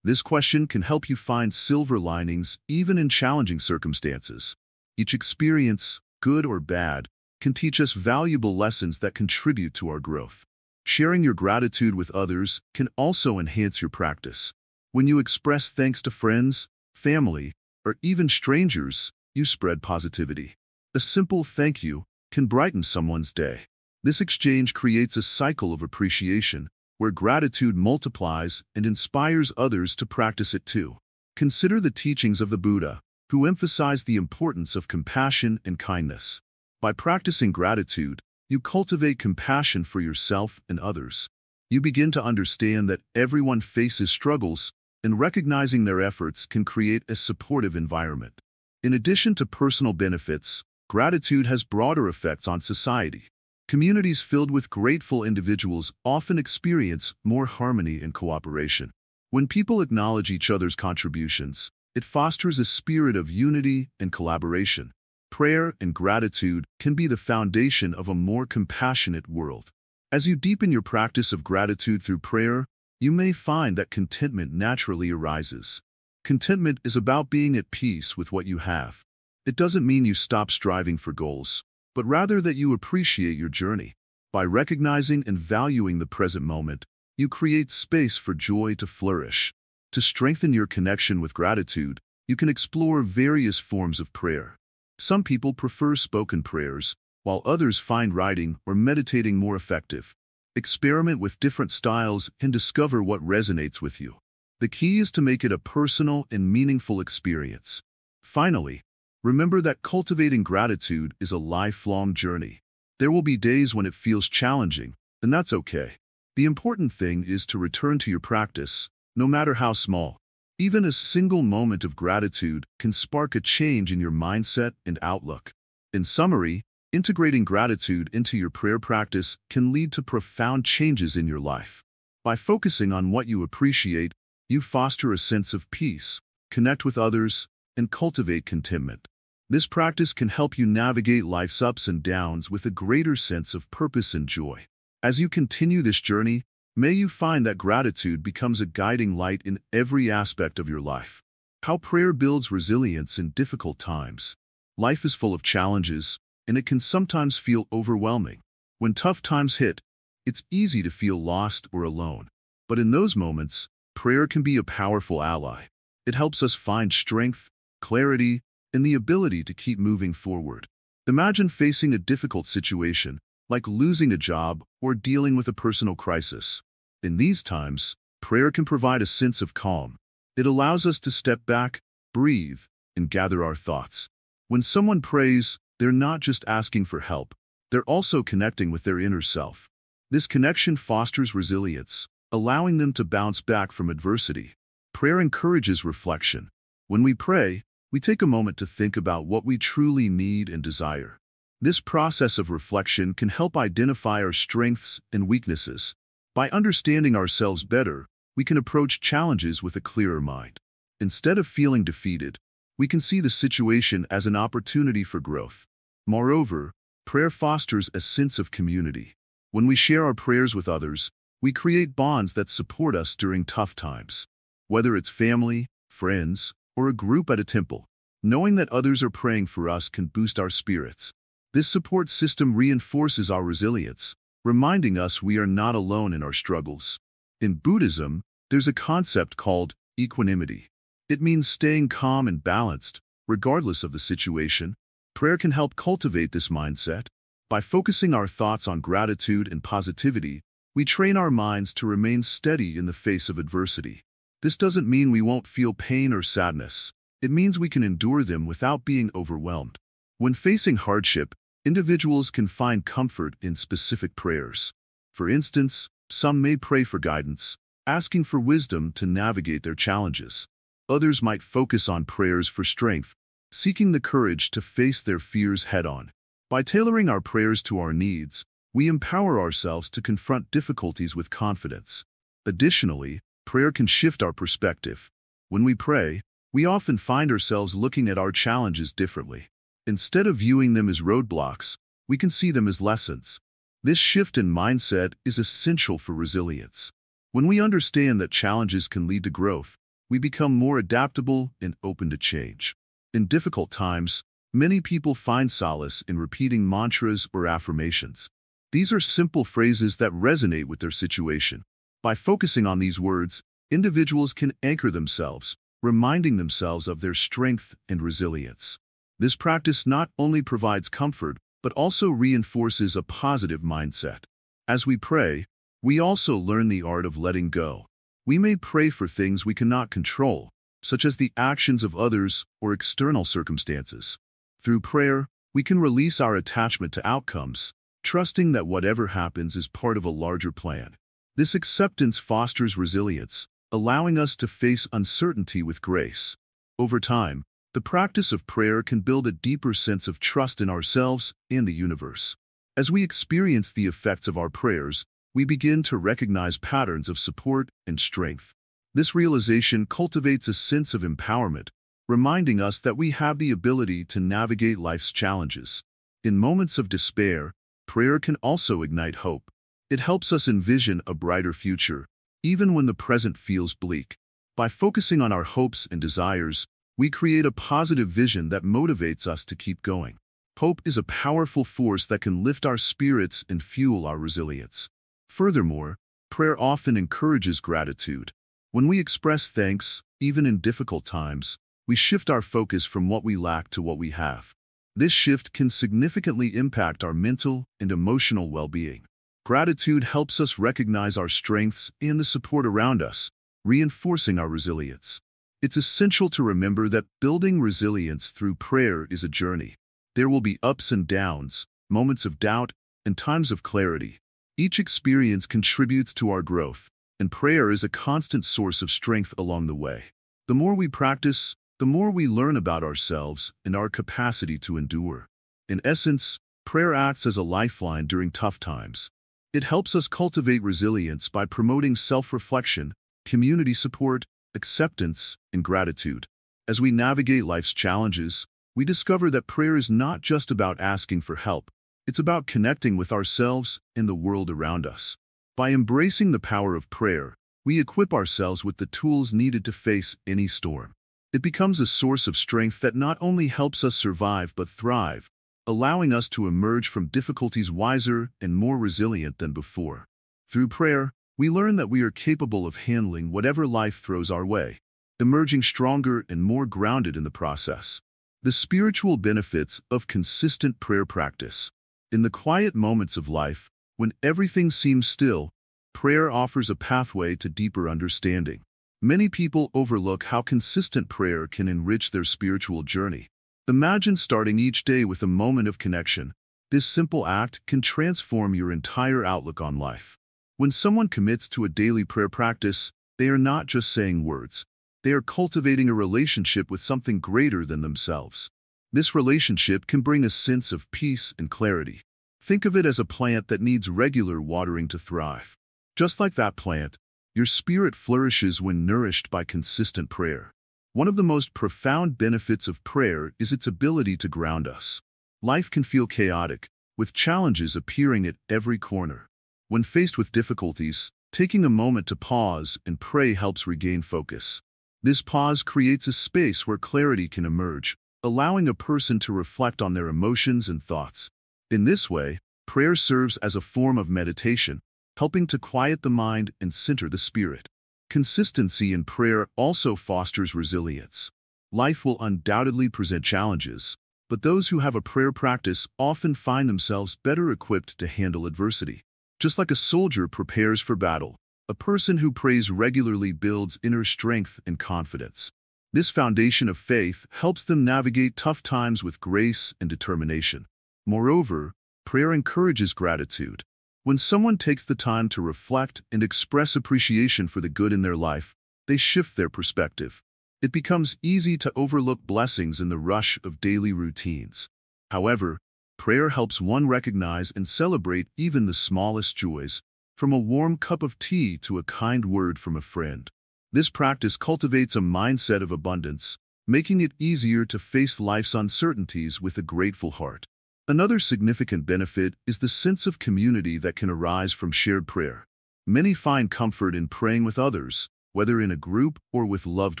This question can help you find silver linings even in challenging circumstances. Each experience, good or bad, can teach us valuable lessons that contribute to our growth. Sharing your gratitude with others can also enhance your practice. When you express thanks to friends, family, or even strangers, you spread positivity. A simple thank you can brighten someone's day. This exchange creates a cycle of appreciation, where gratitude multiplies and inspires others to practice it too. Consider the teachings of the Buddha, who emphasized the importance of compassion and kindness. By practicing gratitude, you cultivate compassion for yourself and others. You begin to understand that everyone faces struggles, and recognizing their efforts can create a supportive environment. In addition to personal benefits, gratitude has broader effects on society. Communities filled with grateful individuals often experience more harmony and cooperation. When people acknowledge each other's contributions, it fosters a spirit of unity and collaboration. Prayer and gratitude can be the foundation of a more compassionate world. As you deepen your practice of gratitude through prayer, you may find that contentment naturally arises. Contentment is about being at peace with what you have. It doesn't mean you stop striving for goals, but rather that you appreciate your journey. By recognizing and valuing the present moment, you create space for joy to flourish. To strengthen your connection with gratitude, you can explore various forms of prayer. Some people prefer spoken prayers, while others find writing or meditating more effective. Experiment with different styles and discover what resonates with you. The key is to make it a personal and meaningful experience. Finally, remember that cultivating gratitude is a lifelong journey. There will be days when it feels challenging, and that's okay. The important thing is to return to your practice, no matter how small. Even a single moment of gratitude can spark a change in your mindset and outlook. In summary, Integrating gratitude into your prayer practice can lead to profound changes in your life. By focusing on what you appreciate, you foster a sense of peace, connect with others, and cultivate contentment. This practice can help you navigate life's ups and downs with a greater sense of purpose and joy. As you continue this journey, may you find that gratitude becomes a guiding light in every aspect of your life. How prayer builds resilience in difficult times. Life is full of challenges, and it can sometimes feel overwhelming. When tough times hit, it's easy to feel lost or alone. But in those moments, prayer can be a powerful ally. It helps us find strength, clarity, and the ability to keep moving forward. Imagine facing a difficult situation, like losing a job or dealing with a personal crisis. In these times, prayer can provide a sense of calm. It allows us to step back, breathe, and gather our thoughts. When someone prays, they're not just asking for help, they're also connecting with their inner self. This connection fosters resilience, allowing them to bounce back from adversity. Prayer encourages reflection. When we pray, we take a moment to think about what we truly need and desire. This process of reflection can help identify our strengths and weaknesses. By understanding ourselves better, we can approach challenges with a clearer mind. Instead of feeling defeated, we can see the situation as an opportunity for growth. Moreover, prayer fosters a sense of community. When we share our prayers with others, we create bonds that support us during tough times. Whether it's family, friends, or a group at a temple, knowing that others are praying for us can boost our spirits. This support system reinforces our resilience, reminding us we are not alone in our struggles. In Buddhism, there's a concept called equanimity. It means staying calm and balanced, regardless of the situation. Prayer can help cultivate this mindset. By focusing our thoughts on gratitude and positivity, we train our minds to remain steady in the face of adversity. This doesn't mean we won't feel pain or sadness. It means we can endure them without being overwhelmed. When facing hardship, individuals can find comfort in specific prayers. For instance, some may pray for guidance, asking for wisdom to navigate their challenges. Others might focus on prayers for strength, seeking the courage to face their fears head-on. By tailoring our prayers to our needs, we empower ourselves to confront difficulties with confidence. Additionally, prayer can shift our perspective. When we pray, we often find ourselves looking at our challenges differently. Instead of viewing them as roadblocks, we can see them as lessons. This shift in mindset is essential for resilience. When we understand that challenges can lead to growth, we become more adaptable and open to change. In difficult times, many people find solace in repeating mantras or affirmations. These are simple phrases that resonate with their situation. By focusing on these words, individuals can anchor themselves, reminding themselves of their strength and resilience. This practice not only provides comfort, but also reinforces a positive mindset. As we pray, we also learn the art of letting go. We may pray for things we cannot control, such as the actions of others or external circumstances. Through prayer, we can release our attachment to outcomes, trusting that whatever happens is part of a larger plan. This acceptance fosters resilience, allowing us to face uncertainty with grace. Over time, the practice of prayer can build a deeper sense of trust in ourselves and the universe. As we experience the effects of our prayers, we begin to recognize patterns of support and strength. This realization cultivates a sense of empowerment, reminding us that we have the ability to navigate life's challenges. In moments of despair, prayer can also ignite hope. It helps us envision a brighter future, even when the present feels bleak. By focusing on our hopes and desires, we create a positive vision that motivates us to keep going. Hope is a powerful force that can lift our spirits and fuel our resilience. Furthermore, prayer often encourages gratitude. When we express thanks, even in difficult times, we shift our focus from what we lack to what we have. This shift can significantly impact our mental and emotional well-being. Gratitude helps us recognize our strengths and the support around us, reinforcing our resilience. It's essential to remember that building resilience through prayer is a journey. There will be ups and downs, moments of doubt, and times of clarity. Each experience contributes to our growth, and prayer is a constant source of strength along the way. The more we practice, the more we learn about ourselves and our capacity to endure. In essence, prayer acts as a lifeline during tough times. It helps us cultivate resilience by promoting self-reflection, community support, acceptance, and gratitude. As we navigate life's challenges, we discover that prayer is not just about asking for help. It's about connecting with ourselves and the world around us. By embracing the power of prayer, we equip ourselves with the tools needed to face any storm. It becomes a source of strength that not only helps us survive but thrive, allowing us to emerge from difficulties wiser and more resilient than before. Through prayer, we learn that we are capable of handling whatever life throws our way, emerging stronger and more grounded in the process. The spiritual benefits of consistent prayer practice. In the quiet moments of life, when everything seems still, prayer offers a pathway to deeper understanding. Many people overlook how consistent prayer can enrich their spiritual journey. Imagine starting each day with a moment of connection. This simple act can transform your entire outlook on life. When someone commits to a daily prayer practice, they are not just saying words. They are cultivating a relationship with something greater than themselves. This relationship can bring a sense of peace and clarity. Think of it as a plant that needs regular watering to thrive. Just like that plant, your spirit flourishes when nourished by consistent prayer. One of the most profound benefits of prayer is its ability to ground us. Life can feel chaotic, with challenges appearing at every corner. When faced with difficulties, taking a moment to pause and pray helps regain focus. This pause creates a space where clarity can emerge, allowing a person to reflect on their emotions and thoughts. In this way, prayer serves as a form of meditation, helping to quiet the mind and center the spirit. Consistency in prayer also fosters resilience. Life will undoubtedly present challenges, but those who have a prayer practice often find themselves better equipped to handle adversity. Just like a soldier prepares for battle, a person who prays regularly builds inner strength and confidence. This foundation of faith helps them navigate tough times with grace and determination. Moreover, prayer encourages gratitude. When someone takes the time to reflect and express appreciation for the good in their life, they shift their perspective. It becomes easy to overlook blessings in the rush of daily routines. However, prayer helps one recognize and celebrate even the smallest joys, from a warm cup of tea to a kind word from a friend. This practice cultivates a mindset of abundance, making it easier to face life's uncertainties with a grateful heart. Another significant benefit is the sense of community that can arise from shared prayer. Many find comfort in praying with others, whether in a group or with loved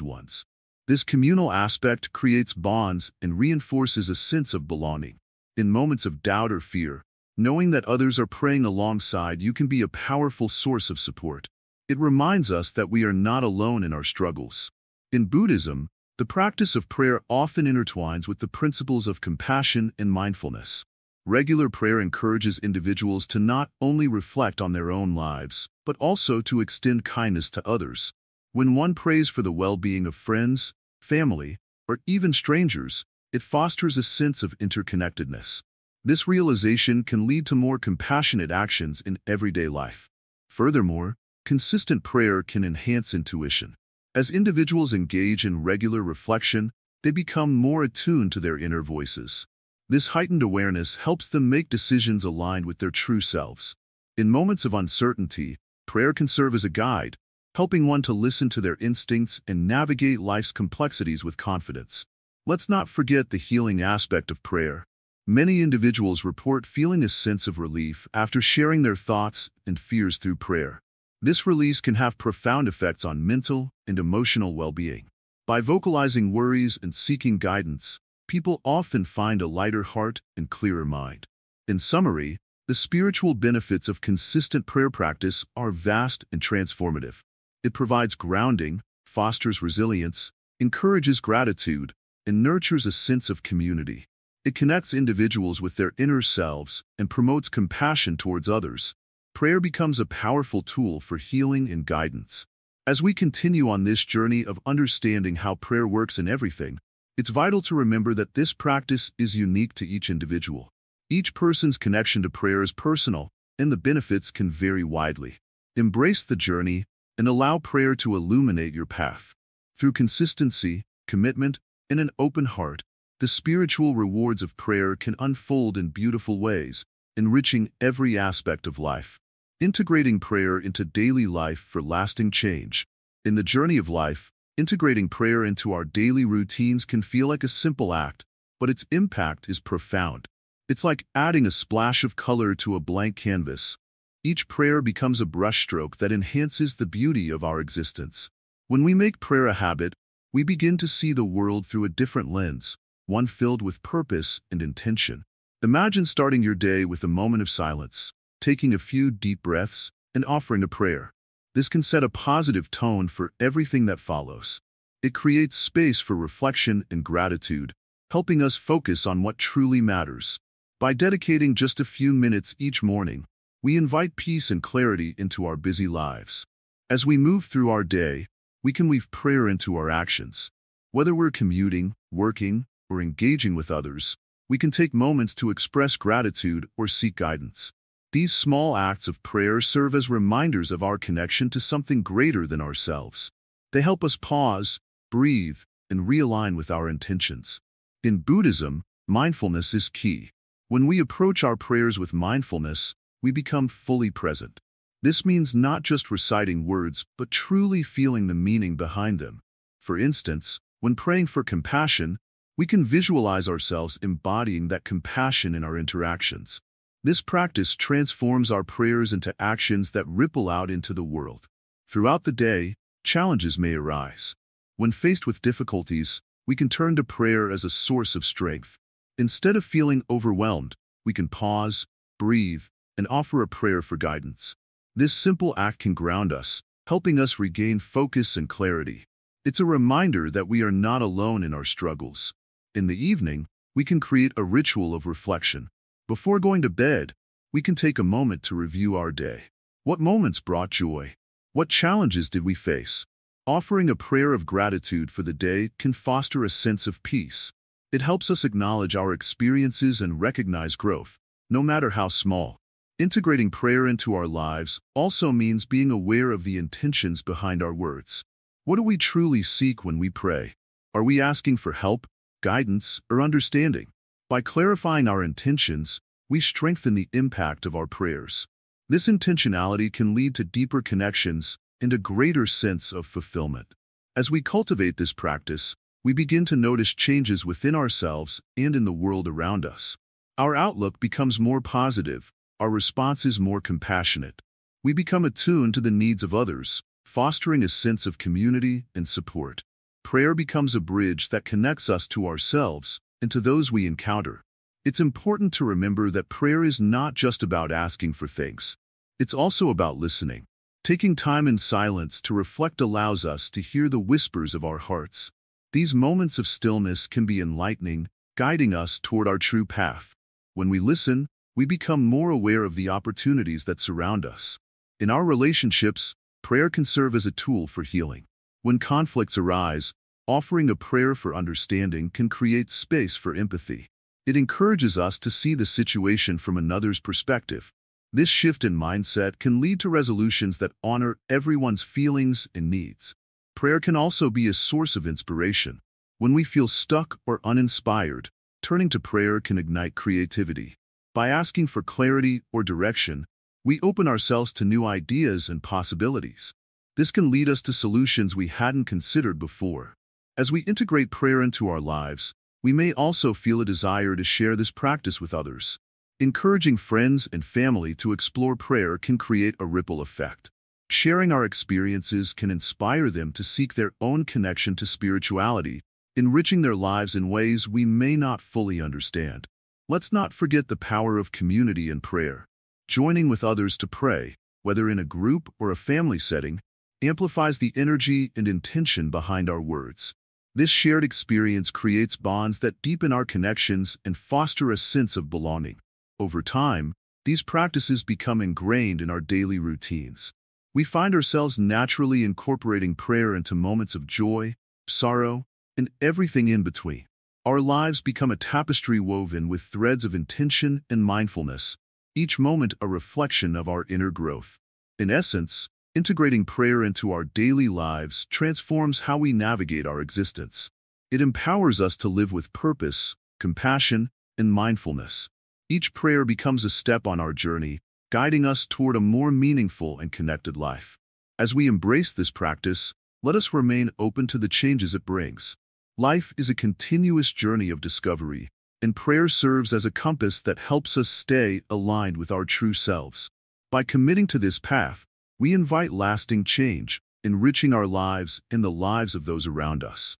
ones. This communal aspect creates bonds and reinforces a sense of belonging. In moments of doubt or fear, knowing that others are praying alongside you can be a powerful source of support. It reminds us that we are not alone in our struggles. In Buddhism, the practice of prayer often intertwines with the principles of compassion and mindfulness. Regular prayer encourages individuals to not only reflect on their own lives, but also to extend kindness to others. When one prays for the well-being of friends, family, or even strangers, it fosters a sense of interconnectedness. This realization can lead to more compassionate actions in everyday life. Furthermore, consistent prayer can enhance intuition. As individuals engage in regular reflection, they become more attuned to their inner voices. This heightened awareness helps them make decisions aligned with their true selves. In moments of uncertainty, prayer can serve as a guide, helping one to listen to their instincts and navigate life's complexities with confidence. Let's not forget the healing aspect of prayer. Many individuals report feeling a sense of relief after sharing their thoughts and fears through prayer. This release can have profound effects on mental and emotional well-being. By vocalizing worries and seeking guidance, people often find a lighter heart and clearer mind. In summary, the spiritual benefits of consistent prayer practice are vast and transformative. It provides grounding, fosters resilience, encourages gratitude, and nurtures a sense of community. It connects individuals with their inner selves and promotes compassion towards others. Prayer becomes a powerful tool for healing and guidance. As we continue on this journey of understanding how prayer works in everything, it's vital to remember that this practice is unique to each individual. Each person's connection to prayer is personal, and the benefits can vary widely. Embrace the journey and allow prayer to illuminate your path. Through consistency, commitment, and an open heart, The spiritual rewards of prayer can unfold in beautiful ways, enriching every aspect of life. Integrating prayer into daily life for lasting change. In the journey of life, integrating prayer into our daily routines can feel like a simple act, but its impact is profound. It's like adding a splash of color to a blank canvas. Each prayer becomes a brushstroke that enhances the beauty of our existence. When we make prayer a habit, we begin to see the world through a different lens, one filled with purpose and intention. Imagine starting your day with a moment of silence, taking a few deep breaths, and offering a prayer. This can set a positive tone for everything that follows. It creates space for reflection and gratitude, helping us focus on what truly matters. By dedicating just a few minutes each morning, we invite peace and clarity into our busy lives. As we move through our day, we can weave prayer into our actions. Whether we're commuting, working, or engaging with others, we can take moments to express gratitude or seek guidance. These small acts of prayer serve as reminders of our connection to something greater than ourselves. They help us pause, breathe, and realign with our intentions. In Buddhism, mindfulness is key. When we approach our prayers with mindfulness, we become fully present. This means not just reciting words, but truly feeling the meaning behind them. For instance, when praying for compassion, we can visualize ourselves embodying that compassion in our interactions. This practice transforms our prayers into actions that ripple out into the world. Throughout the day, challenges may arise. When faced with difficulties, we can turn to prayer as a source of strength. Instead of feeling overwhelmed, we can pause, breathe, and offer a prayer for guidance. This simple act can ground us, helping us regain focus and clarity. It's a reminder that we are not alone in our struggles. In the evening, we can create a ritual of reflection. Before going to bed, we can take a moment to review our day. What moments brought joy? What challenges did we face? Offering a prayer of gratitude for the day can foster a sense of peace. It helps us acknowledge our experiences and recognize growth, no matter how small. Integrating prayer into our lives also means being aware of the intentions behind our words. What do we truly seek when we pray? Are we asking for help, guidance, or understanding? By clarifying our intentions, we strengthen the impact of our prayers. This intentionality can lead to deeper connections and a greater sense of fulfillment. As we cultivate this practice, we begin to notice changes within ourselves and in the world around us. Our outlook becomes more positive, our responses more compassionate. We become attuned to the needs of others, fostering a sense of community and support. Prayer becomes a bridge that connects us to ourselves and to those we encounter. It's important to remember that prayer is not just about asking for things. It's also about listening. Taking time in silence to reflect allows us to hear the whispers of our hearts. These moments of stillness can be enlightening, guiding us toward our true path. When we listen, we become more aware of the opportunities that surround us. In our relationships, prayer can serve as a tool for healing. When conflicts arise, offering a prayer for understanding can create space for empathy. It encourages us to see the situation from another's perspective. This shift in mindset can lead to resolutions that honor everyone's feelings and needs. Prayer can also be a source of inspiration. When we feel stuck or uninspired, turning to prayer can ignite creativity. By asking for clarity or direction, we open ourselves to new ideas and possibilities. This can lead us to solutions we hadn't considered before. As we integrate prayer into our lives, we may also feel a desire to share this practice with others. Encouraging friends and family to explore prayer can create a ripple effect. Sharing our experiences can inspire them to seek their own connection to spirituality, enriching their lives in ways we may not fully understand. Let's not forget the power of community and prayer. Joining with others to pray, whether in a group or a family setting, amplifies the energy and intention behind our words. This shared experience creates bonds that deepen our connections and foster a sense of belonging. Over time, these practices become ingrained in our daily routines. We find ourselves naturally incorporating prayer into moments of joy, sorrow, and everything in between. Our lives become a tapestry woven with threads of intention and mindfulness, each moment a reflection of our inner growth. In essence, integrating prayer into our daily lives transforms how we navigate our existence. It empowers us to live with purpose, compassion, and mindfulness. Each prayer becomes a step on our journey, guiding us toward a more meaningful and connected life. As we embrace this practice, let us remain open to the changes it brings. Life is a continuous journey of discovery, and prayer serves as a compass that helps us stay aligned with our true selves. By committing to this path, we invite lasting change, enriching our lives and the lives of those around us.